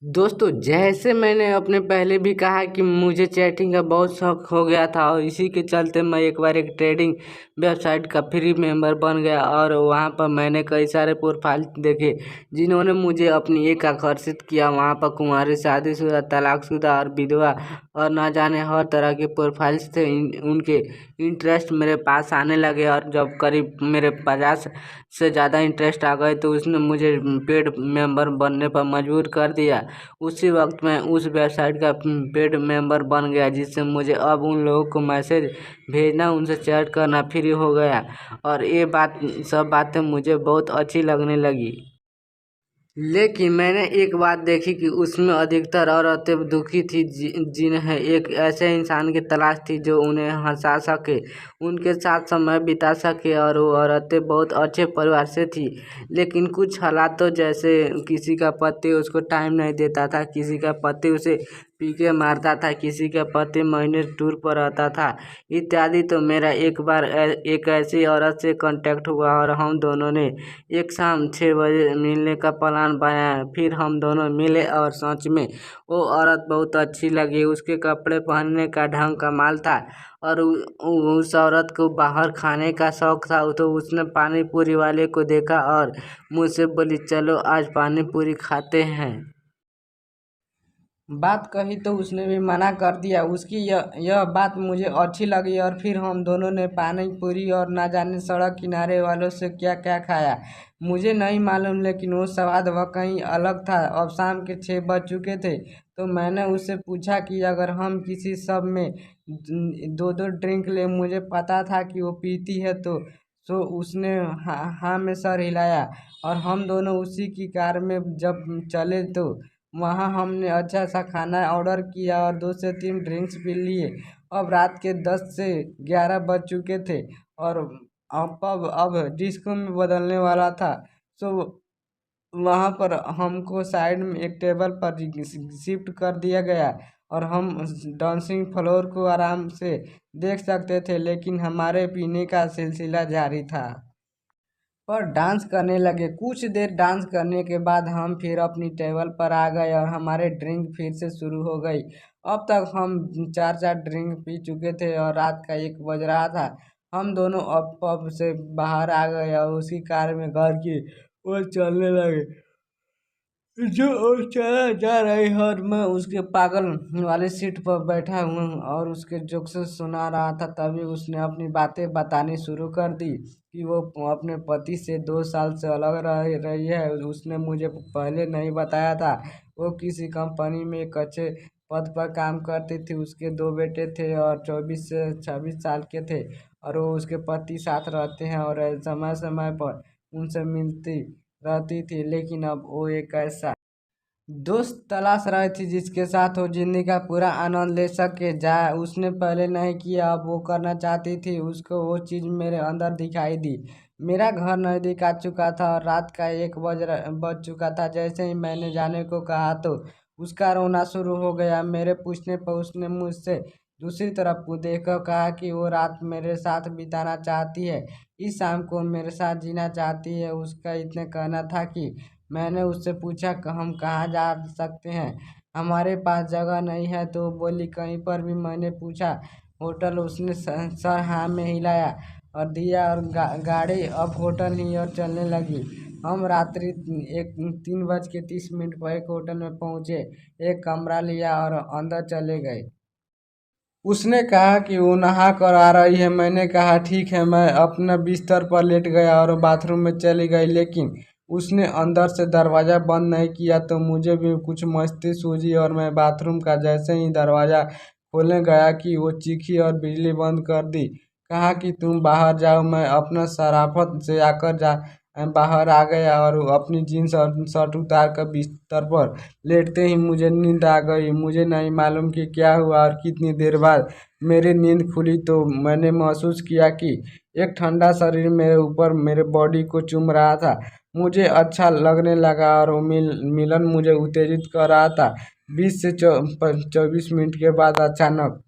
दोस्तों, जैसे मैंने अपने पहले भी कहा कि मुझे चैटिंग का बहुत शौक हो गया था और इसी के चलते मैं एक बार एक ट्रेडिंग वेबसाइट का फ्री मेंबर बन गया और वहाँ पर मैंने कई सारे प्रोफाइल देखे जिन्होंने मुझे अपनी एक आकर्षित किया। वहाँ पर कुंवारी, शादीशुदा, तलाकशुदा और विधवा और ना जाने हर तरह के प्रोफाइल्स थे। उनके इंटरेस्ट मेरे पास आने लगे और जब करीब मेरे 50 से ज़्यादा इंटरेस्ट आ गए तो उसने मुझे पेड मेंबर बनने पर मजबूर कर दिया। उसी वक्त मैं उस वेबसाइट का पेड मेंबर बन गया, जिससे मुझे अब उन लोगों को मैसेज भेजना, उनसे चैट करना फ्री हो गया और ये सब बातें मुझे बहुत अच्छी लगने लगी। लेकिन मैंने एक बात देखी कि उसमें अधिकतर औरतें दुखी थी, जिन्हें एक ऐसे इंसान की तलाश थी जो उन्हें हंसा सके, उनके साथ समय बिता सके। और वो औरतें बहुत अच्छे परिवार से थी, लेकिन कुछ हालातों जैसे किसी का पति उसको टाइम नहीं देता था, किसी का पति उसे पी के मारता था, किसी का पति महीने टूर पर रहता था इत्यादि। तो मेरा एक बार एक ऐसी औरत से कांटेक्ट हुआ और हम दोनों ने एक शाम 6 बजे मिलने का प्लान बनाया। फिर हम दोनों मिले और सच में वो औरत बहुत अच्छी लगी। उसके कपड़े पहनने का ढंग कमाल था और उस औरत को बाहर खाने का शौक था। तो उसने पानी पूरी वाले को देखा और मुझसे बोली, चलो आज पानी पूरी खाते हैं। बात कही तो उसने भी मना कर दिया। उसकी यह बात मुझे अच्छी लगी और फिर हम दोनों ने पानी पूरी और ना जाने सड़क किनारे वालों से क्या क्या खाया मुझे नहीं मालूम, लेकिन वो स्वाद वह कहीं अलग था। अब शाम के 6 बज चुके थे तो मैंने उससे पूछा कि अगर हम किसी सब में दो दो ड्रिंक ले। मुझे पता था कि वो पीती है, तो उसने हाँ में सर हिलाया और हम दोनों उसी की कार में जब चले तो वहाँ हमने अच्छा सा खाना ऑर्डर किया और 2 से 3 ड्रिंक्स पी लिए। अब रात के 10 से 11 बज चुके थे और अब डिस्को में बदलने वाला था। सो वहाँ पर हमको साइड में एक टेबल पर शिफ्ट कर दिया गया और हम डांसिंग फ्लोर को आराम से देख सकते थे, लेकिन हमारे पीने का सिलसिला जारी था। पर डांस करने लगे। कुछ देर डांस करने के बाद हम फिर अपनी टेबल पर आ गए और हमारे ड्रिंक फिर से शुरू हो गई। अब तक हम 4 4 ड्रिंक पी चुके थे और रात का 1 बज रहा था। हम दोनों अब पब से बाहर आ गए और उसी कार में घर की ओर चलने लगे। जो और चला जा रही है और मैं उसके पागल वाली सीट पर बैठा हूँ और उसके जोक्स सुना रहा था। तभी उसने अपनी बातें बतानी शुरू कर दी कि वो अपने पति से 2 साल से अलग रह रही है। उसने मुझे पहले नहीं बताया था। वो किसी कंपनी में एक अच्छे पद पर काम करती थी। उसके 2 बेटे थे और 24 से 26 साल के थे और वो उसके पति साथ रहते हैं और समय समय पर उनसे मिलती रहती थी। लेकिन अब वो एक ऐसा दोस्त तलाश रही थी जिसके साथ वो जिंदगी का पूरा आनंद ले सके। जाए उसने पहले नहीं किया, अब वो करना चाहती थी। उसको वो चीज़ मेरे अंदर दिखाई दी। मेरा घर नज़दीक आ चुका था और रात का 1 बज चुका था। जैसे ही मैंने जाने को कहा तो उसका रोना शुरू हो गया। मेरे पूछने पर उसने मुझसे दूसरी तरफ को देखकर कहा कि वो रात मेरे साथ बिताना चाहती है, इस शाम को मेरे साथ जीना चाहती है। उसका इतना कहना था कि मैंने उससे पूछा कि हम कहाँ जा सकते हैं, हमारे पास जगह नहीं है। तो बोली कहीं पर भी। मैंने पूछा होटल। उसने सर हाँ में हिलाया और दिया और गाड़ी अब होटल ही और चलने लगी। हम रात्रि 3:30 पर एक होटल में पहुँचे, एक कमरा लिया और अंदर चले गए। उसने कहा कि वो नहा कर आ रही है। मैंने कहा ठीक है। मैं अपना बिस्तर पर लेट गया और बाथरूम में चली गई, लेकिन उसने अंदर से दरवाज़ा बंद नहीं किया। तो मुझे भी कुछ मस्ती सूझी और मैं बाथरूम का जैसे ही दरवाज़ा खोलने गया कि वो चीखी और बिजली बंद कर दी। कहा कि तुम बाहर जाओ। मैं अपना शराफत से आकर बाहर आ गया और अपनी जीन्स और शर्ट उतार कर बिस्तर पर लेटते ही मुझे नींद आ गई। मुझे नहीं मालूम कि क्या हुआ और कितनी देर बाद मेरी नींद खुली तो मैंने महसूस किया कि एक ठंडा शरीर मेरे ऊपर मेरे बॉडी को चूम रहा था। मुझे अच्छा लगने लगा और वो मिलन मुझे उत्तेजित कर रहा था। 20 से 24 मिनट के बाद अचानक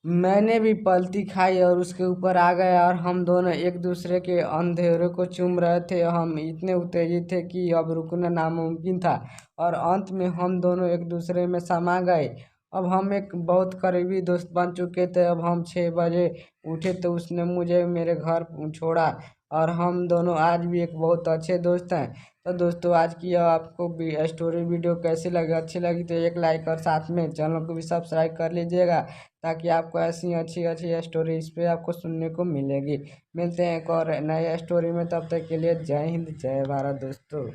मैंने भी पलटी खाई और उसके ऊपर आ गया और हम दोनों एक दूसरे के अंधेरे को चूम रहे थे। हम इतने उत्तेजित थे कि अब रुकना नामुमकिन था और अंत में हम दोनों एक दूसरे में समा गए। अब हम एक बहुत करीबी दोस्त बन चुके थे। अब हम 6 बजे उठे तो उसने मुझे मेरे घर छोड़ा और हम दोनों आज भी एक बहुत अच्छे दोस्त हैं। तो दोस्तों, आज की यह आपको भी स्टोरी वीडियो कैसी लगी? अच्छी लगी तो एक लाइक और साथ में चैनल को भी सब्सक्राइब कर लीजिएगा, ताकि आपको ऐसी अच्छी अच्छी स्टोरी इस पे आपको सुनने को मिलेगी। मिलते हैं एक और नए स्टोरी में, तब तक के लिए जय हिंद जय भारत दोस्तों।